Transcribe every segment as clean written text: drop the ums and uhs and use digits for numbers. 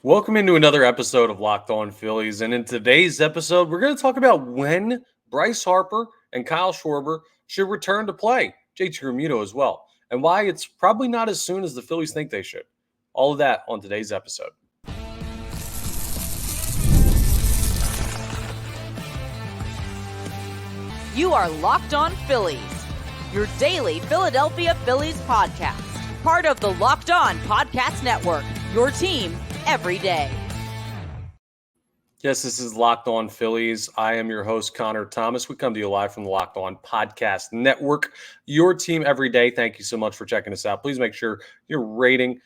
Welcome into another episode of Locked On Phillies. And in today's episode, we're going to talk about when Bryce Harper and Kyle Schwarber should return to play, JT Realmuto as well, and why it's probably not as soon as the Phillies think they should. All of that on today's episode. You are Locked On Phillies, your daily Philadelphia Phillies podcast. Part of the Locked On Podcast Network, your team every day. Yes, this is Locked On Phillies. I am your host, Connor Thomas. We come to you live from the Locked On Podcast Network, your team every day. Thank you so much for checking us out. Please make sure you're rating,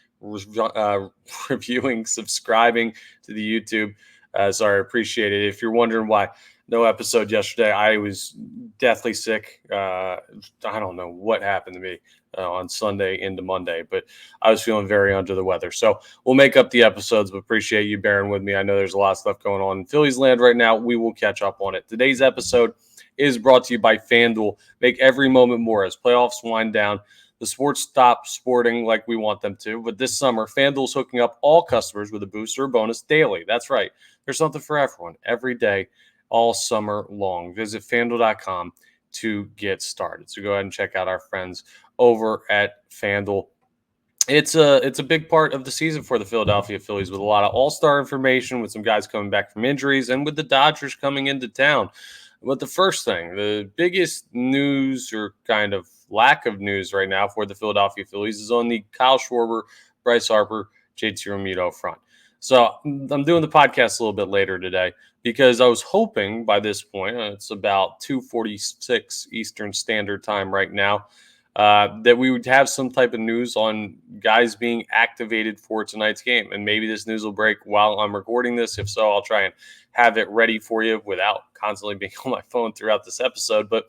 reviewing, subscribing to the YouTube. I appreciate it. If you're wondering why no episode yesterday, I was deathly sick. I don't know what happened to me on Sunday into Monday, but I was feeling very under the weather. So we'll make up the episodes, but appreciate you bearing with me. I know there's a lot of stuff going on in Phillies land right now. We will catch up on it. Today's episode is brought to you by FanDuel. Make every moment more as playoffs wind down. The sports stop sporting like we want them to, but this summer, FanDuel's hooking up all customers with a booster bonus daily. That's right. There's something for everyone every day, all summer long. Visit FanDuel.com to get started. So go ahead and check out our friends over at FanDuel. It's a big part of the season for the Philadelphia Phillies with a lot of all-star information, with some guys coming back from injuries, and with the Dodgers coming into town. But the first thing, the biggest news or kind of lack of news right now for the Philadelphia Phillies is on the Kyle Schwarber, Bryce Harper, JT Realmuto front. So I'm doing the podcast a little bit later today because I was hoping by this point, it's about 2:46 Eastern Standard Time right now, that we would have some type of news on guys being activated for tonight's game. And maybe this news will break while I'm recording this. If so, I'll try and have it ready for you without constantly being on my phone throughout this episode. But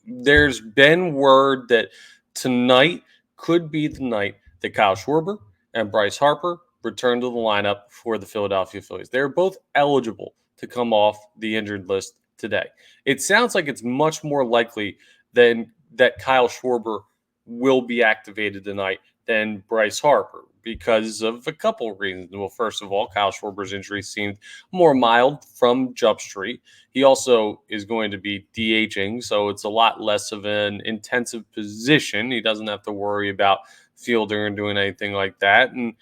there's been word that tonight could be the night that Kyle Schwarber and Bryce Harper return to the lineup for the Philadelphia Phillies. They're both eligible to come off the injured list today. It sounds like it's much more likely than that Kyle Schwarber will be activated tonight than Bryce Harper because of a couple of reasons. Well, first of all, Kyle Schwarber's injury seemed more mild from Jump Street. He also is going to be DHing, so it's a lot less of an intensive position. He doesn't have to worry about fielding or doing anything like that. And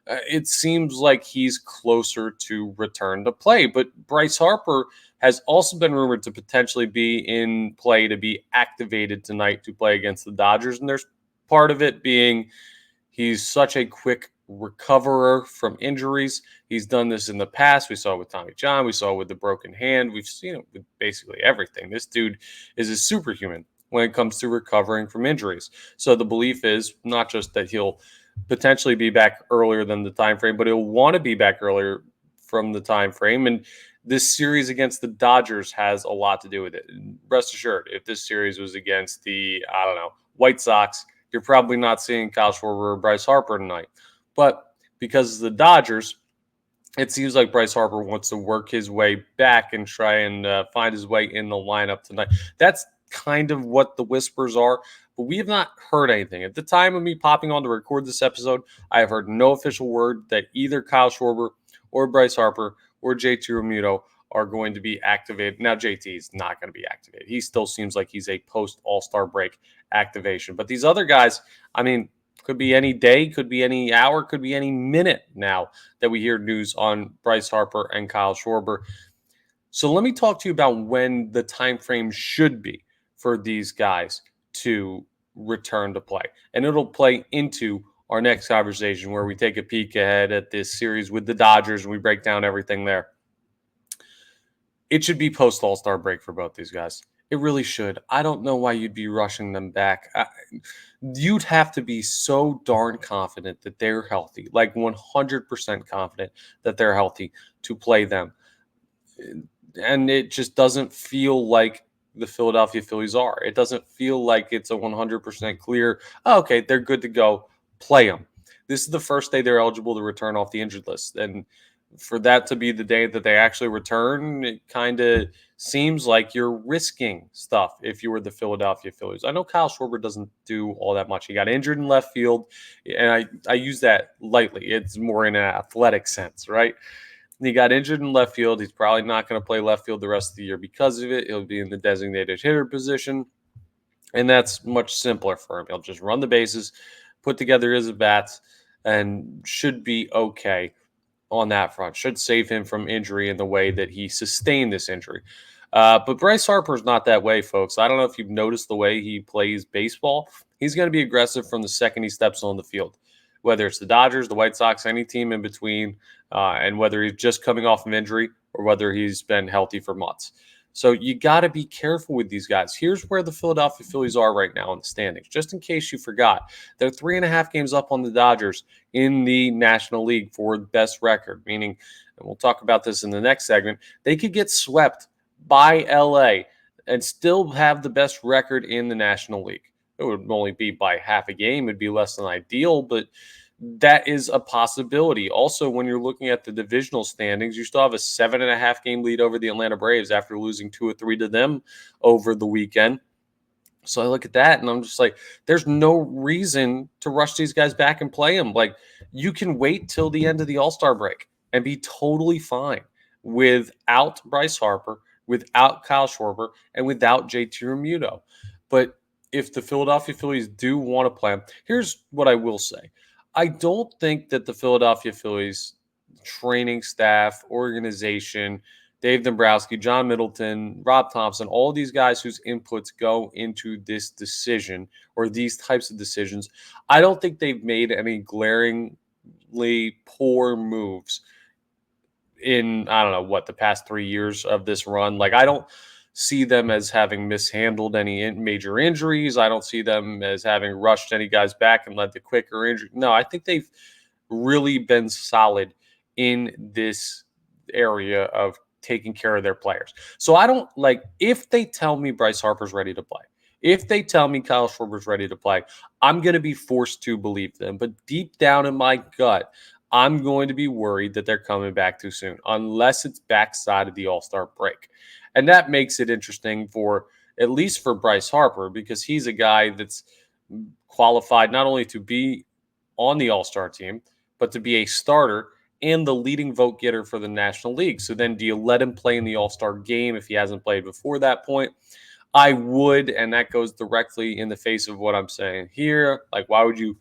it seems like he's closer to return to play. But Bryce Harper has also been rumored to potentially be in play to be activated tonight to play against the Dodgers. And there's part of it being he's such a quick recoverer from injuries. He's done this in the past. We saw it with Tommy John. We saw it with the broken hand. We've seen it with basically everything. This dude is a superhuman when it comes to recovering from injuries. So the belief is not just that he'll potentially be back earlier than the time frame, but he'll want to be back earlier from the time frame. And this series against the Dodgers has a lot to do with it. And rest assured, if this series was against the, White Sox, you're probably not seeing Kyle Schwarber or Bryce Harper tonight. But because of the Dodgers, it seems like Bryce Harper wants to work his way back and try and find his way in the lineup tonight. That's kind of what the whispers are, but we have not heard anything. At the time of me popping on to record this episode, I have heard no official word that either Kyle Schwarber or Bryce Harper or JT Realmuto are going to be activated. Now, JT is not going to be activated. He still seems like he's a post-All-Star break activation. But these other guys, could be any day, could be any hour, could be any minute now that we hear news on Bryce Harper and Kyle Schwarber. So let me talk to you about when the time frame should be for these guys to return to play. And it'll play into our next conversation where we take a peek ahead at this series with the Dodgers and we break down everything there. It should be post All-Star break for both these guys. It really should. I don't know why you'd be rushing them back. You'd have to be so darn confident that they're healthy, like 100% confident that they're healthy to play them. And it just doesn't feel like the Philadelphia Phillies are. It doesn't feel like it's a 100% clear, okay, they're good to go, play them. This is the first day they're eligible to return off the injured list. And for that to be the day that they actually return, it kind of seems like you're risking stuff if you were the Philadelphia Phillies. I know Kyle Schwarber doesn't do all that much. He got injured in left field, and I use that lightly. It's more in an athletic sense, right? He got injured in left field. He's probably not going to play left field the rest of the year because of it. He'll be in the designated hitter position, and that's much simpler for him. He'll just run the bases, put together his bats, and should be okay on that front. Should save him from injury in the way that he sustained this injury. But Bryce Harper's not that way, folks. I don't know if you've noticed the way he plays baseball. He's going to be aggressive from the second he steps on the field, whether it's the Dodgers, the White Sox, any team in between, and whether he's just coming off of injury or whether he's been healthy for months. So you got to be careful with these guys. Here's where the Philadelphia Phillies are right now in the standings. Just in case you forgot, they're 3.5 games up on the Dodgers in the National League for best record, meaning, and we'll talk about this in the next segment, they could get swept by LA and still have the best record in the National League. It would only be by half a game. It'd be less than ideal, but that is a possibility. Also, when you're looking at the divisional standings, you still have a 7.5 game lead over the Atlanta Braves after losing 2 or 3 to them over the weekend. So I look at that and I'm just like, there's no reason to rush these guys back and play them. Like, you can wait till the end of the All-Star break and be totally fine without Bryce Harper, without Kyle Schwarber, and without JT Realmuto. But if the Philadelphia Phillies do want to play him, here's what I will say. I don't think that the Philadelphia Phillies training staff, organization, Dave Dombrowski, John Middleton, Rob Thompson, all these guys whose inputs go into this decision or these types of decisions, I don't think they've made any glaringly poor moves in, I don't know, what, the past 3 years of this run. Like, I don't see them as having mishandled any major injuries. I don't see them as having rushed any guys back and led to quicker injury. No, I think they've really been solid in this area of taking care of their players. So I don't like, if they tell me Bryce Harper's ready to play, if they tell me Kyle Schwarber's ready to play, I'm going to be forced to believe them. But deep down in my gut, I'm going to be worried that they're coming back too soon, unless it's backside of the All-Star break. And that makes it interesting for, at least for Bryce Harper, because he's a guy that's qualified not only to be on the All-Star team, but to be a starter and the leading vote getter for the National League. So then do you let him play in the All-Star game if he hasn't played before that point? I would, and that goes directly in the face of what I'm saying here. Like, why would you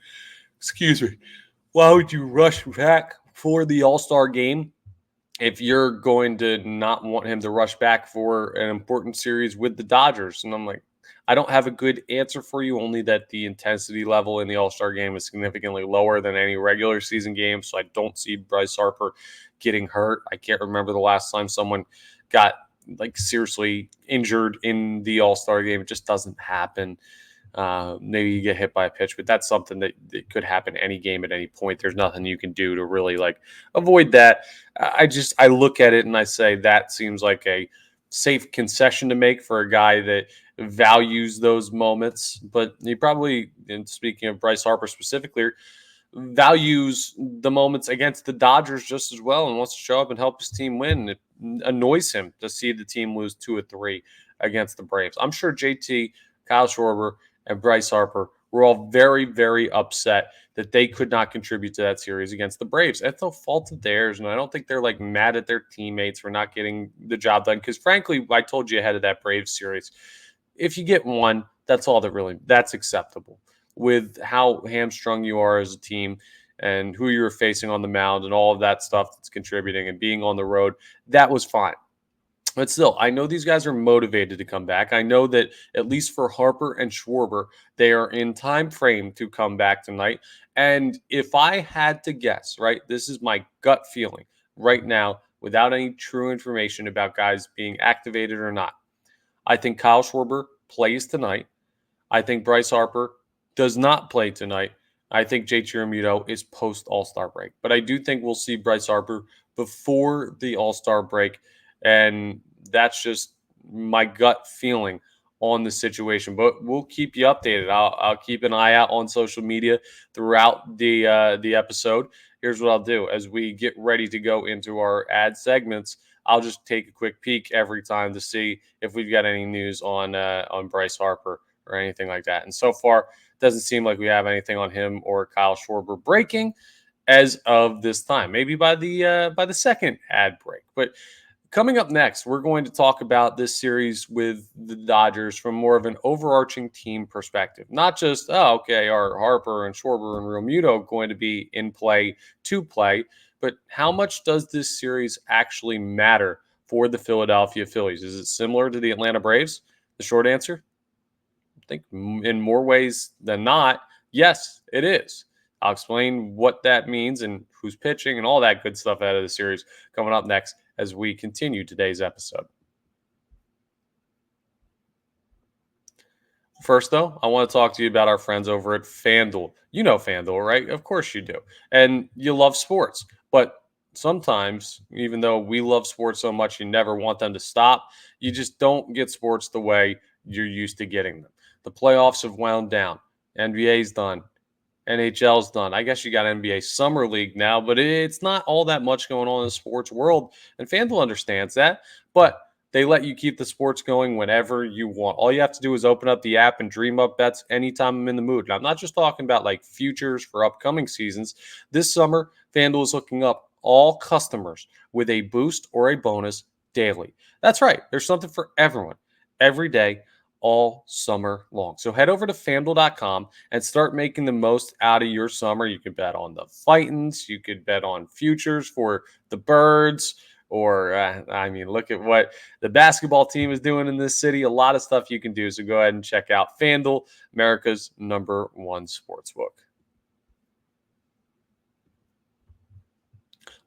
rush back for the All-Star game if you're going to not want him to rush back for an important series with the Dodgers? And I'm like, I don't have a good answer for you, only that the intensity level in the All-Star game is significantly lower than any regular season game. So I don't see Bryce Harper getting hurt. I can't remember the last time someone got like seriously injured in the All-Star game. It just doesn't happen. Maybe you get hit by a pitch, but that's something that could happen any game at any point. There's nothing you can do to really like avoid that. I look at it and I say that seems like a safe concession to make for a guy that values those moments. But he probably, and speaking of Bryce Harper specifically, values the moments against the Dodgers just as well and wants to show up and help his team win. It annoys him to see the team lose 2 or 3 against the Braves. I'm sure JT, Kyle Schwarber, and Bryce Harper were all very, very upset that they could not contribute to that series against the Braves. That's no fault of theirs, and I don't think they're like mad at their teammates for not getting the job done. Because frankly, I told you ahead of that Braves series, if you get one, that's all that's acceptable. With how hamstrung you are as a team and who you're facing on the mound and all of that stuff that's contributing and being on the road, that was fine. But still, I know these guys are motivated to come back. I know that at least for Harper and Schwarber, they are in time frame to come back tonight. And if I had to guess, right, this is my gut feeling right now without any true information about guys being activated or not. I think Kyle Schwarber plays tonight. I think Bryce Harper does not play tonight. I think JT Realmuto is post All-Star break. But I do think we'll see Bryce Harper before the All-Star break. And that's just my gut feeling on the situation. But we'll keep you updated. I'll keep an eye out on social media throughout the episode. here's what I'll do. As we get ready to go into our ad segments, I'll just take a quick peek every time to see if we've got any news on Bryce Harper or anything like that. And so far, it doesn't seem like we have anything on him or Kyle Schwarber breaking as of this time. Maybe by the second ad break. But coming up next, we're going to talk about this series with the Dodgers from more of an overarching team perspective. Not just, are Harper and Schwarber and Realmuto going to be in play to play, but how much does this series actually matter for the Philadelphia Phillies? Is it similar to the Atlanta Braves? The short answer, I think in more ways than not, yes, it is. I'll explain what that means and who's pitching and all that good stuff out of the series coming up next as we continue today's episode. First, though, I want to talk to you about our friends over at FanDuel. You know FanDuel, right? Of course you do. And you love sports. But sometimes, even though we love sports so much, you never want them to stop. You just don't get sports the way you're used to getting them. The playoffs have wound down. NBA's done. NHL's done. I guess you got NBA Summer League now, but it's not all that much going on in the sports world. And FanDuel understands that, but they let you keep the sports going whenever you want. All you have to do is open up the app and dream up bets anytime I'm in the mood. And I'm not just talking about like futures for upcoming seasons. This summer, FanDuel is hooking up all customers with a boost or a bonus daily. That's right. There's something for everyone every day, all summer long. So head over to FanDuel.com and start making the most out of your summer. You can bet on the Fightins. You could bet on futures for the Birds. Or, look at what the basketball team is doing in this city. A lot of stuff you can do. So go ahead and check out FanDuel, America's #1 sportsbook.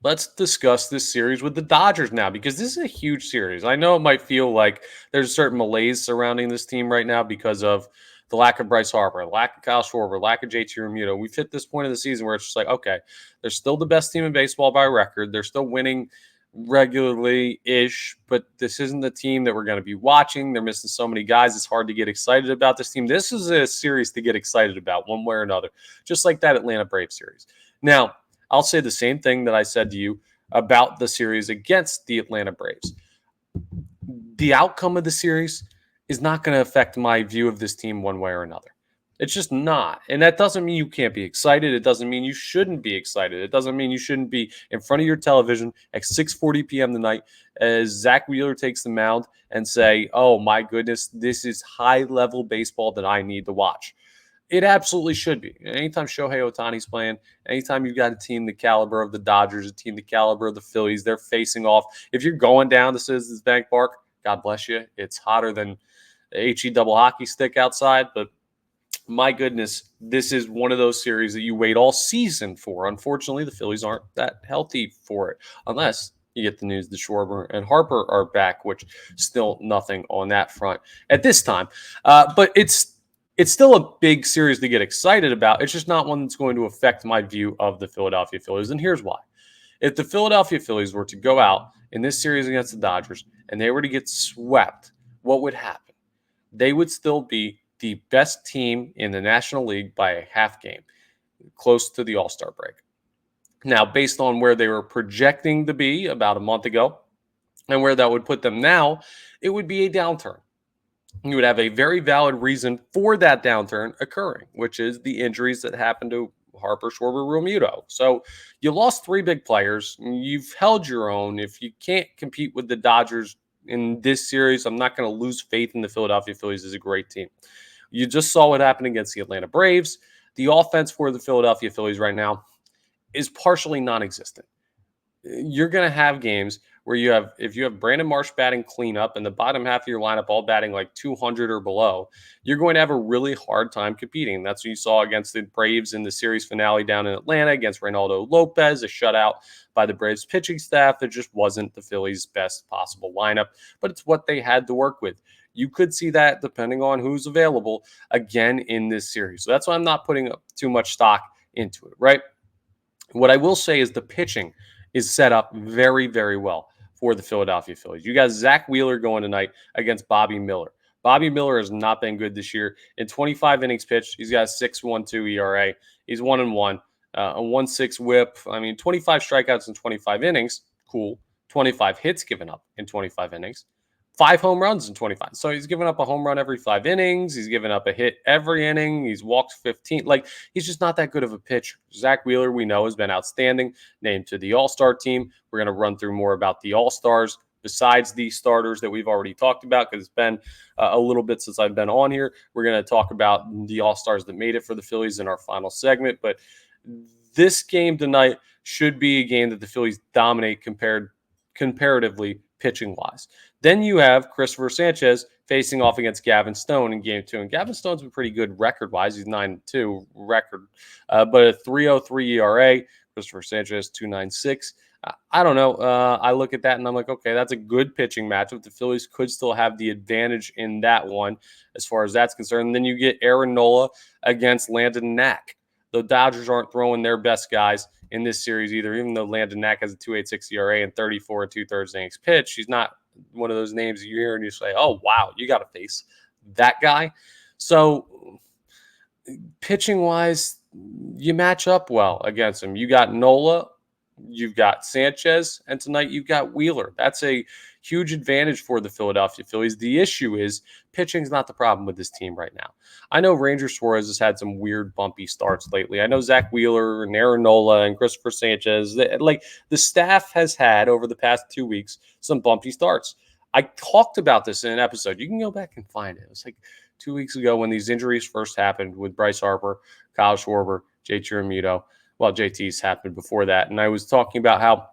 Let's discuss this series with the Dodgers now, because this is a huge series. I know it might feel like there's a certain malaise surrounding this team right now because of the lack of Bryce Harper, lack of Kyle Schwarber, lack of JT Realmuto. We've hit this point of the season where it's just like, okay, they're still the best team in baseball by record. They're still winning regularly-ish, but this isn't the team that we're going to be watching. They're missing so many guys. It's hard to get excited about this team. This is a series to get excited about one way or another, just like that Atlanta Braves series. Now, I'll say the same thing that I said to you about the series against the Atlanta Braves. The outcome of the series is not going to affect my view of this team one way or another. It's just not. And that doesn't mean you can't be excited. It doesn't mean you shouldn't be excited. It doesn't mean you shouldn't be in front of your television at 6:40 p.m. tonight as Zach Wheeler takes the mound and say, oh, my goodness, this is high-level baseball that I need to watch. It absolutely should be. Anytime Shohei Ohtani's playing, anytime you've got a team the caliber of the Dodgers, a team the caliber of the Phillies, they're facing off. If you're going down to Citizens Bank Park, God bless you. It's hotter than the HE double hockey stick outside, but my goodness, this is one of those series that you wait all season for. Unfortunately, the Phillies aren't that healthy for it, unless you get the news that Schwarber and Harper are back, which still nothing on that front at this time. But it's still a big series to get excited about. It's just not one that's going to affect my view of the Philadelphia Phillies, and here's why. If the Philadelphia Phillies were to go out in this series against the Dodgers and they were to get swept, what would happen? They would still be the best team in the National League by a half game, close to the All-Star break. Now, based on where they were projecting to be about a month ago and where that would put them now, it would be a downturn. You would have a very valid reason for that downturn occurring, which is the injuries that happened to Harper, Schwarber, Realmuto. So you lost 3 big players. You've held your own. If you can't compete with the Dodgers in this series, I'm not going to lose faith in the Philadelphia Phillies as a great team. You just saw what happened against the Atlanta Braves. The offense for the Philadelphia Phillies right now is partially non-existent. You're going to have games where if you have Brandon Marsh batting cleanup and the bottom half of your lineup all batting like 200 or below, you're going to have a really hard time competing. That's what you saw against the Braves in the series finale down in Atlanta against Reynaldo Lopez, a shutout by the Braves pitching staff. It just wasn't the Phillies' best possible lineup, but it's what they had to work with. You could see that, depending on who's available, again in this series. So that's why I'm not putting up too much stock into it, right? What I will say is the pitching is set up very, very well for the Philadelphia Phillies. You got Zach Wheeler going tonight against Bobby Miller. Bobby Miller has not been good this year. In 25 innings pitched, he's got a 6.12 ERA. He's 1-1. a 1.6 whip. I mean, 25 strikeouts in 25 innings. Cool. 25 hits given up in 25 innings. 5 home runs in 25. So he's given up a home run every 5 innings. He's given up a hit every inning. He's walked 15. Like, he's just not that good of a pitcher. Zach Wheeler, we know, has been outstanding, named to the All-Star team. We're going to run through more about the All-Stars besides the starters that we've already talked about, because it's been a little bit since I've been on here. We're going to talk about the All-Stars that made it for the Phillies in our final segment. But this game tonight should be a game that the Phillies dominate comparatively pitching-wise. Then you have Christopher Sanchez facing off against Gavin Stone in Game 2. And Gavin Stone's been pretty good record-wise. He's 9-2 record, but a 3.03 ERA. Christopher Sanchez, 2.96. I don't know. I look at that and I'm like, okay, that's a good pitching matchup. The Phillies could still have the advantage in that one as far as that's concerned. And then you get Aaron Nola against Landon Knack. The Dodgers aren't throwing their best guys in this series either, even though Landon Knack has a 2.86 ERA and 34 2/3 innings pitched. He's not one of those names you hear and you say, oh, wow, you got to face that guy. So pitching-wise, you match up well against him. You got Nola, you've got Sanchez, and tonight you've got Wheeler. That's a huge advantage for the Philadelphia Phillies. The issue is pitching's not the problem with this team right now. I know Ranger Suarez has had some weird bumpy starts lately. I know Zach Wheeler and Aaron Nola and Christopher Sanchez, like the staff has had over the past 2 weeks some bumpy starts. I talked about this in an episode. You can go back and find it. It was like 2 weeks ago when these injuries first happened with Bryce Harper, Kyle Schwarber, JT Realmuto. Well, JT's happened before that. And I was talking about how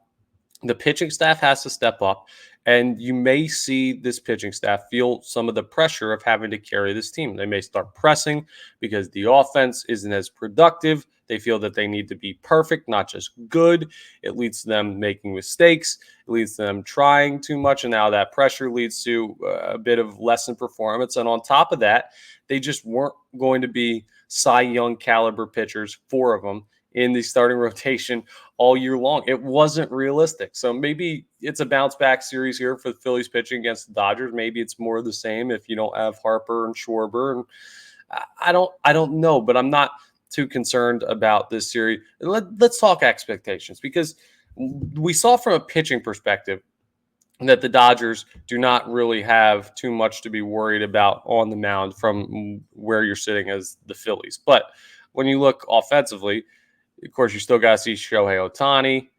the pitching staff has to step up, and you may see this pitching staff feel some of the pressure of having to carry this team. They may start pressing because the offense isn't as productive. They feel that they need to be perfect, not just good. It leads to them making mistakes. It leads to them trying too much, and now that pressure leads to a bit of lessened performance. And on top of that, they just weren't going to be Cy Young caliber pitchers, 4 of them, in the starting rotation all year long. It wasn't realistic. So maybe it's a bounce back series here for the Phillies pitching against the Dodgers. Maybe it's more of the same if you don't have Harper and Schwarber. And I don't know, but I'm not too concerned about this series. Let's talk expectations, because we saw from a pitching perspective that the Dodgers do not really have too much to be worried about on the mound from where you're sitting as the Phillies. But when you look offensively, of course, you still got to see Shohei Ohtani,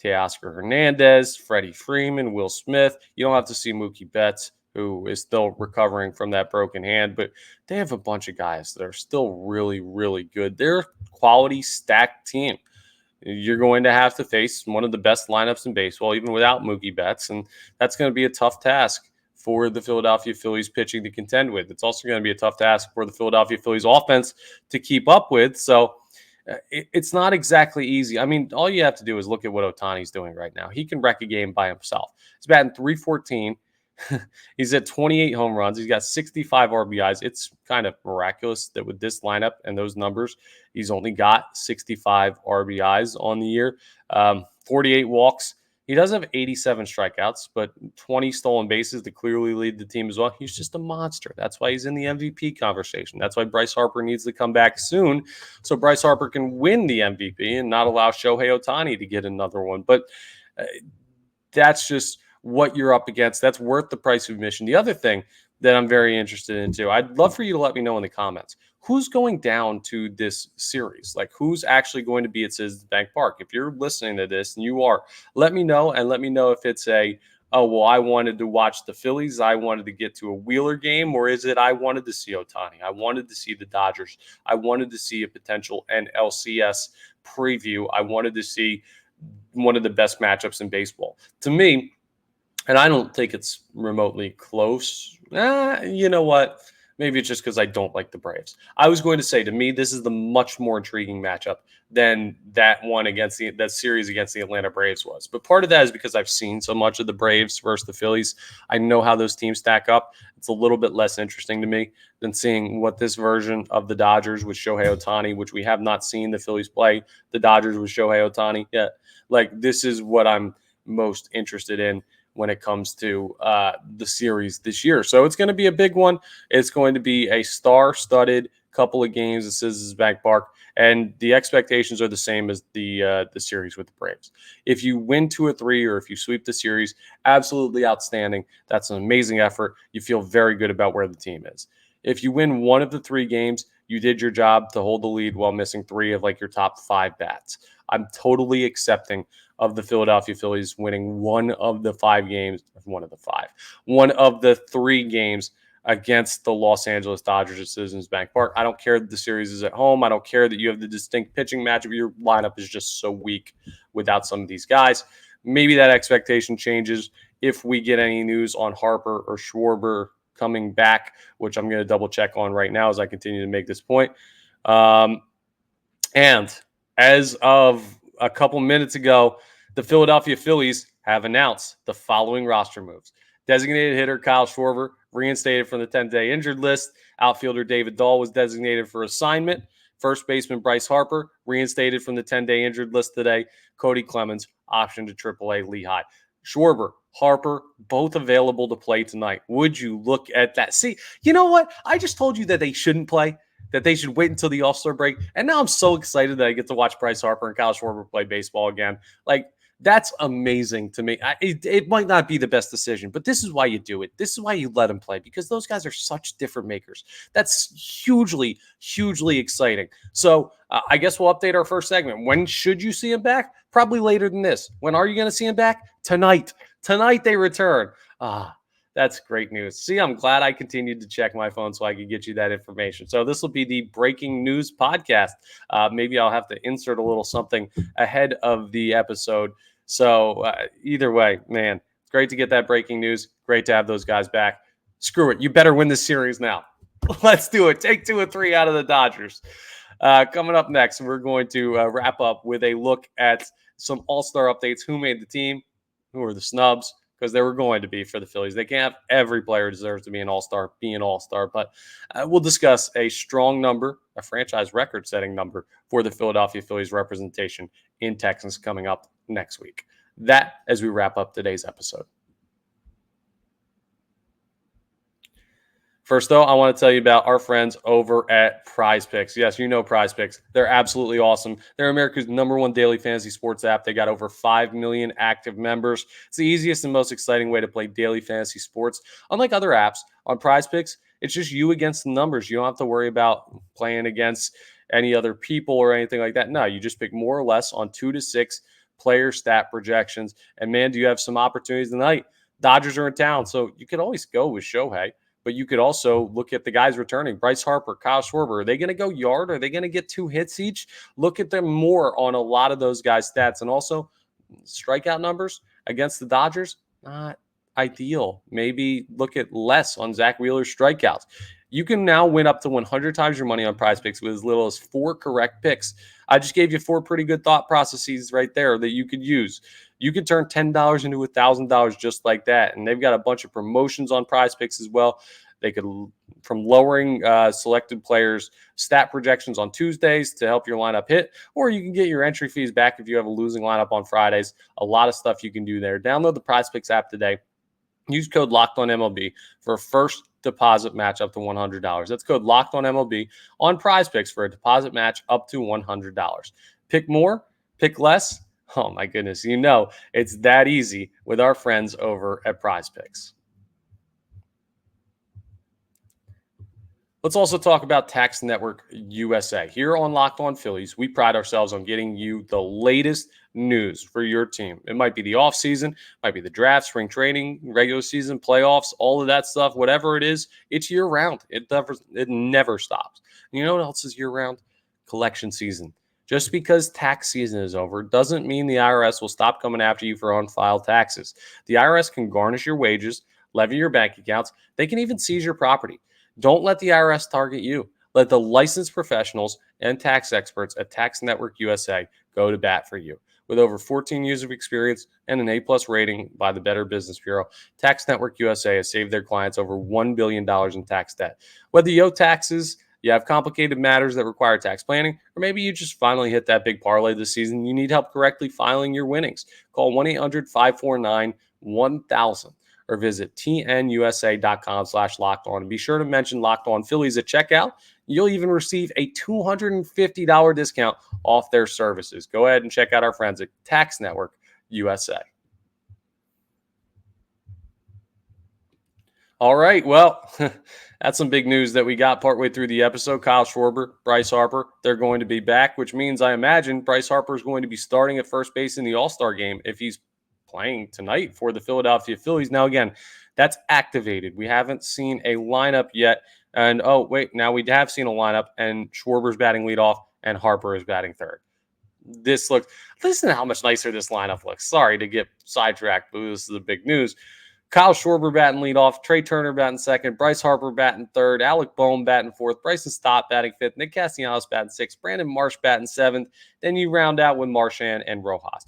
Teoscar Hernandez, Freddie Freeman, Will Smith. You don't have to see Mookie Betts, who is still recovering from that broken hand, but they have a bunch of guys that are still really, really good. They're a quality stacked team. You're going to have to face one of the best lineups in baseball, even without Mookie Betts, and that's going to be a tough task for the Philadelphia Phillies pitching to contend with. It's also going to be a tough task for the Philadelphia Phillies offense to keep up with. So it's not exactly easy. I mean, all you have to do is look at what Ohtani's doing right now. He can wreck a game by himself. He's batting .314. He's at 28 home runs. He's got 65 RBIs. It's kind of miraculous that with this lineup and those numbers, he's only got 65 RBIs on the year, 48 walks. He does have 87 strikeouts, but 20 stolen bases to clearly lead the team as well. He's just a monster. That's why he's in the MVP conversation. That's why Bryce Harper needs to come back soon so Bryce Harper can win the MVP and not allow Shohei Ohtani to get another one. But that's just what you're up against. That's worth the price of admission. The other thing that I'm very interested in too, I'd love for you to let me know in the comments, who's going down to this series? Like, who's actually going to be at Citizens Bank Park? If you're listening to this and you are, let me know, and let me know if it's a, oh, well, I wanted to watch the Phillies, I wanted to get to a Wheeler game, or is it I wanted to see Ohtani, I wanted to see the Dodgers, I wanted to see a potential NLCS preview, I wanted to see one of the best matchups in baseball. To me, and I don't think it's remotely close. You know what? Maybe it's just because I don't like the Braves. I was going to say, to me, this is the much more intriguing matchup than that one against that series against the Atlanta Braves was. But part of that is because I've seen so much of the Braves versus the Phillies. I know how those teams stack up. It's a little bit less interesting to me than seeing what this version of the Dodgers with Shohei Ohtani, which we have not seen the Phillies play the Dodgers with Shohei Ohtani yet. Like, this is what I'm most interested in when it comes to the series this year. So it's going to be a big one. It's going to be a star-studded couple of games at Citizens Bank Park, and the expectations are the same as the series with the Braves. If you win 2 or 3, or if you sweep the series, absolutely outstanding. That's an amazing effort. You feel very good about where the team is. If you win 1 of the 3 games, you did your job to hold the lead while missing 3 of like your top 5 bats. I'm totally accepting of the Philadelphia Phillies winning 1 of the 3 games against the Los Angeles Dodgers at Citizens Bank Park. I don't care that the series is at home. I don't care that you have the distinct pitching matchup. Your lineup is just so weak without some of these guys. Maybe that expectation changes if we get any news on Harper or Schwarber coming back, which I'm going to double check on right now as I continue to make this point. And as of a couple minutes ago, the Philadelphia Phillies have announced the following roster moves. Designated hitter Kyle Schwarber reinstated from the 10-day injured list. Outfielder David Dahl was designated for assignment. First baseman Bryce Harper reinstated from the 10-day injured list today. Cody Clemens optioned to AAA Lehigh. Schwarber, Harper, both available to play tonight. Would you look at that? See, you know what? I just told you that they shouldn't play, that they should wait until the All-Star break. And now I'm so excited that I get to watch Bryce Harper and Kyle Schwarber play baseball again. Like, that's amazing to me. It might not be the best decision, but this is why you do it. This is why you let them play, because those guys are such different makers. That's hugely, hugely exciting. So I guess we'll update our first segment. When should you see him back? Probably later than this. When are you going to see him back? Tonight. Tonight they return. That's great news. See, I'm glad I continued to check my phone so I could get you that information. So this will be the breaking news podcast. Maybe I'll have to insert a little something ahead of the episode. So either way, man, it's great to get that breaking news. Great to have those guys back. Screw it. You better win this series now. Let's do it. Take 2 or 3 out of the Dodgers. Coming up next, we're going to wrap up with a look at some all-star updates. Who made the team? Who are the snubs? Because they were going to be for the Phillies. They can't have every player deserves to be an all-star, but we'll discuss a strong number, a franchise record-setting number for the Philadelphia Phillies representation in Texas coming up next week. That as we wrap up today's episode. First, though, I want to tell you about our friends over at Prize Picks. Yes, you know Prize Picks. They're absolutely awesome. They're America's #1 daily fantasy sports app. They got over 5 million active members. It's the easiest and most exciting way to play daily fantasy sports. Unlike other apps, on Prize Picks, it's just you against the numbers. You don't have to worry about playing against any other people or anything like that. No, you just pick more or less on 2 to 6 player stat projections. And, man, do you have some opportunities tonight? Dodgers are in town, so you could always go with Shohei. But you could also look at the guys returning. Bryce Harper, Kyle Schwarber. Are they going to go yard? Are they going to get 2 hits each? Look at them more on a lot of those guys' stats. And also, strikeout numbers against the Dodgers, not ideal. Maybe look at less on Zach Wheeler's strikeouts. You can now win up to 100 times your money on Prize Picks with as little as 4 correct picks. I just gave you 4 pretty good thought processes right there that you could use. You could turn $10 into $1,000 just like that. And they've got a bunch of promotions on Prize Picks as well. They could, from lowering selected players' stat projections on Tuesdays to help your lineup hit, or you can get your entry fees back if you have a losing lineup on Fridays. A lot of stuff you can do there. Download the Prize Picks app today. Use code LOCKEDONMLB for a first deposit match up to $100. That's code LOCKEDONMLB on Prize Picks for a deposit match up to $100. Pick more, pick less. Oh, my goodness. You know it's that easy with our friends over at Prize Picks. Let's also talk about Tax Network USA. Here on Locked On Phillies, we pride ourselves on getting you the latest news for your team. It might be the offseason, might be the draft, spring training, regular season, playoffs, all of that stuff. Whatever it is, it's year-round. It never stops. And you know what else is year-round? Collection season. Just because tax season is over doesn't mean the IRS will stop coming after you for unfiled taxes. The IRS can garnish your wages, levy your bank accounts. They can even seize your property. Don't let the IRS target you. Let the licensed professionals and tax experts at Tax Network USA go to bat for you. With over 14 years of experience and an A+ rating by the Better Business Bureau, Tax Network USA has saved their clients over $1 billion in tax debt. Whether you owe taxes, you have complicated matters that require tax planning, or maybe you just finally hit that big parlay this season, you need help correctly filing your winnings. Call 1-800-549-1000. Or visit tnusa.com/lockedon. And be sure to mention Locked On Phillies at checkout. You'll even receive a $250 discount off their services. Go ahead and check out our friends at Tax Network USA. All right, well, that's some big news that we got partway through the episode. Kyle Schwarber, Bryce Harper, they're going to be back, which means I imagine Bryce Harper is going to be starting at first base in the All-Star game if he's playing tonight for the Philadelphia Phillies. Now, again, that's activated. We haven't seen a lineup yet. And, oh, wait, now we have seen a lineup, and Schwarber's batting leadoff, and Harper is batting third. Listen to how much nicer this lineup looks. Sorry to get sidetracked, but this is the big news. Kyle Schwarber batting leadoff, Trey Turner batting second, Bryce Harper batting third, Alec Boehm batting fourth, Bryson Stott batting fifth, Nick Castellanos batting sixth, Brandon Marsh batting seventh. Then you round out with Marchand and Rojas.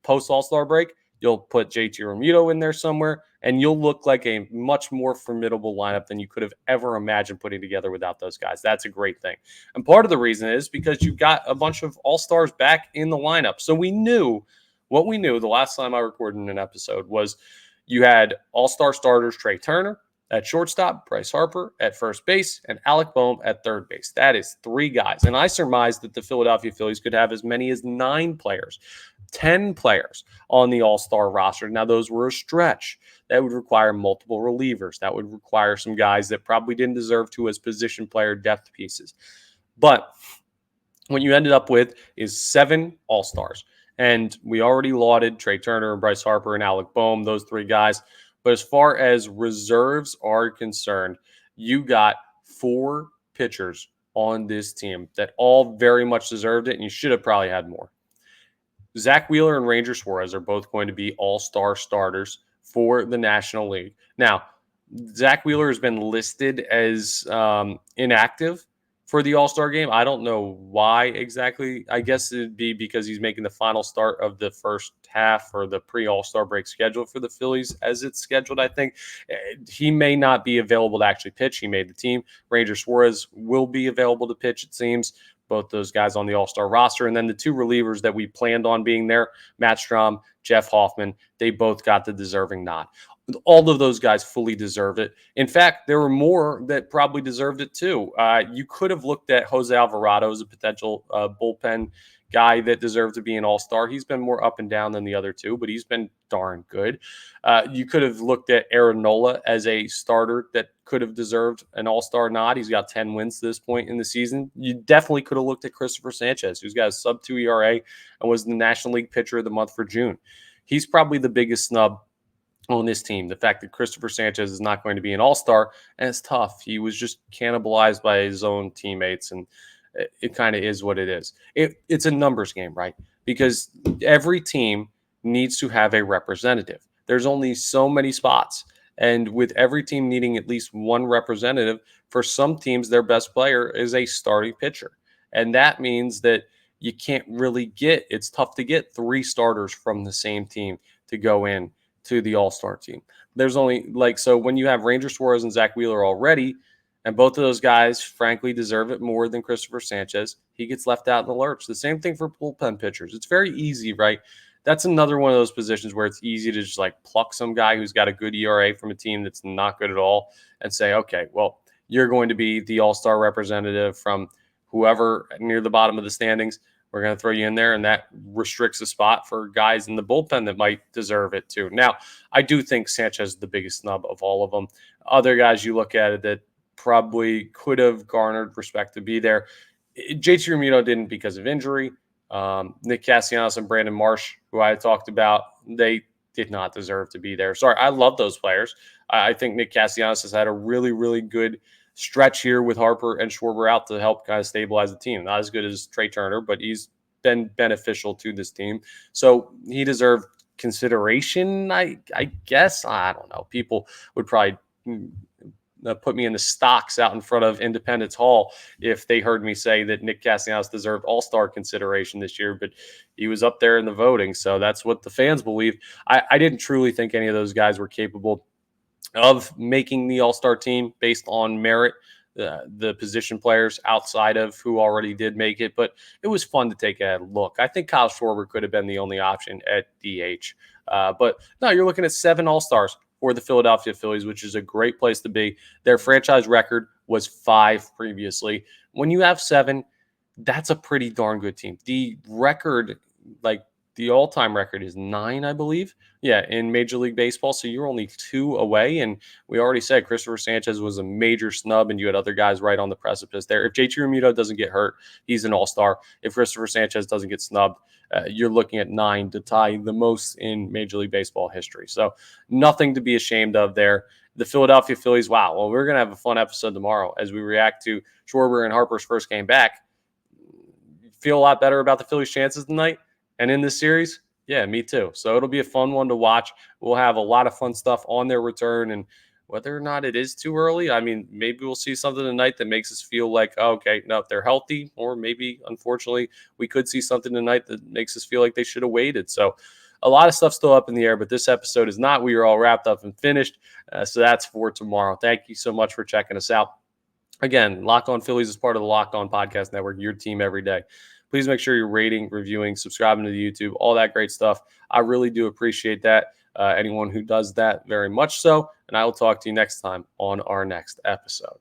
Post All-Star break, you'll put JT Realmuto in there somewhere, and you'll look like a much more formidable lineup than you could have ever imagined putting together without those guys. That's a great thing. And part of the reason is because you've got a bunch of All-Stars back in the lineup. So we knew what we knew the last time I recorded an episode was you had All-Star starters Trey Turner at shortstop, Bryce Harper at first base, and Alec Boehm at third base. That is 3 guys. And I surmised that the Philadelphia Phillies could have as many as 9 players, 10 players on the All-Star roster. Now, those were a stretch. That would require multiple relievers. That would require some guys that probably didn't deserve to as position player depth pieces. But what you ended up with is 7 All-Stars. And we already lauded Trey Turner and Bryce Harper and Alec Boehm, those 3 guys. But as far as reserves are concerned, you got 4 pitchers on this team that all very much deserved it, and you should have probably had more. Zach Wheeler and Ranger Suarez are both going to be all-star starters for the National League. Now, Zach Wheeler has been listed as inactive for the All-Star game. I don't know why exactly. I guess it'd be because he's making the final start of the first half or the pre-All-Star break schedule for the Phillies as it's scheduled, I think. He may not be available to actually pitch. He made the team. Ranger Suarez will be available to pitch, it seems. Both those guys on the All-Star roster. And then the 2 relievers that we planned on being there, Matt Strahm, Jeff Hoffman, they both got the deserving nod. All of those guys fully deserve it. In fact, there were more that probably deserved it too. You could have looked at Jose Alvarado as a potential bullpen guy that deserved to be an all-star. He's been more up and down than the other 2, but he's been darn good. You could have looked at Aaron Nola as a starter that could have deserved an all-star nod. He's got 10 wins to this point in the season. You definitely could have looked at Christopher Sanchez, who's got a sub-2 ERA and was the National League Pitcher of the Month for June. He's probably the biggest snub on this team. The fact that Christopher Sanchez is not going to be an all-star, and it's tough. He was just cannibalized by his own teammates, and it kind of is what it is. It's a numbers game, right? Because every team needs to have a representative. There's only so many spots, and with every team needing at least one representative, for some teams, their best player is a starting pitcher. And that means that you can't really it's tough to get 3 starters from the same team to go in to the All-Star team. There's only so when you have Ranger Suarez and Zach Wheeler already, and both of those guys, frankly, deserve it more than Christopher Sanchez, he gets left out in the lurch. The same thing for bullpen pitchers. It's very easy, right? That's another one of those positions where it's easy to just pluck some guy who's got a good ERA from a team that's not good at all and say, okay, well, you're going to be the all-star representative from whoever near the bottom of the standings. We're going to throw you in there, and that restricts a spot for guys in the bullpen that might deserve it too. Now, I do think Sanchez is the biggest snub of all of them. Other guys you look at it that probably could have garnered respect to be there. JT Realmuto didn't because of injury. Nick Castellanos and Brandon Marsh, who I talked about, they did not deserve to be there. Sorry, I love those players. I think Nick Castellanos has had a really, really good stretch here with Harper and Schwarber out to help kind of stabilize the team. Not as good as Trey Turner, but he's been beneficial to this team. So he deserved consideration, I guess. I don't know. People would probably put me in the stocks out in front of Independence Hall if they heard me say that Nick Castellanos deserved all-star consideration this year, but he was up there in the voting. So that's what the fans believe. I didn't truly think any of those guys were capable of making the all-star team based on merit, the position players outside of who already did make it, but it was fun to take a look. I think Kyle Schwarber could have been the only option at DH. But no, you're looking at 7 all-stars for the Philadelphia Phillies, which is a great place to be. Their franchise record was 5 previously. When you have 7, that's a pretty darn good team. The record, like the all-time record, is 9, I believe. Yeah, in Major League Baseball. So you're only 2 away. And we already said Christopher Sanchez was a major snub, and you had other guys right on the precipice there. If JT Realmuto doesn't get hurt, he's an all-star. If Christopher Sanchez doesn't get snubbed, you're looking at 9 to tie the most in Major League Baseball history. So nothing to be ashamed of there. The Philadelphia Phillies, wow. Well, we're going to have a fun episode tomorrow as we react to Schwarber and Harper's first game back. Feel a lot better about the Phillies' chances tonight and in this series? Yeah, me too. So it'll be a fun one to watch. We'll have a lot of fun stuff on their return, and whether or not it is too early, I mean, maybe we'll see something tonight that makes us feel like, oh, okay, no, they're healthy, or maybe, unfortunately, we could see something tonight that makes us feel like they should have waited. So a lot of stuff still up in the air, but this episode is not. We are all wrapped up and finished. So that's for tomorrow. Thank you so much for checking us out. Again, Locked On Phillies is part of the Locked On Podcast Network, your team every day. Please make sure you're rating, reviewing, subscribing to the YouTube, all that great stuff. I really do appreciate that. Anyone who does that, very much so. And I will talk to you next time on our next episode.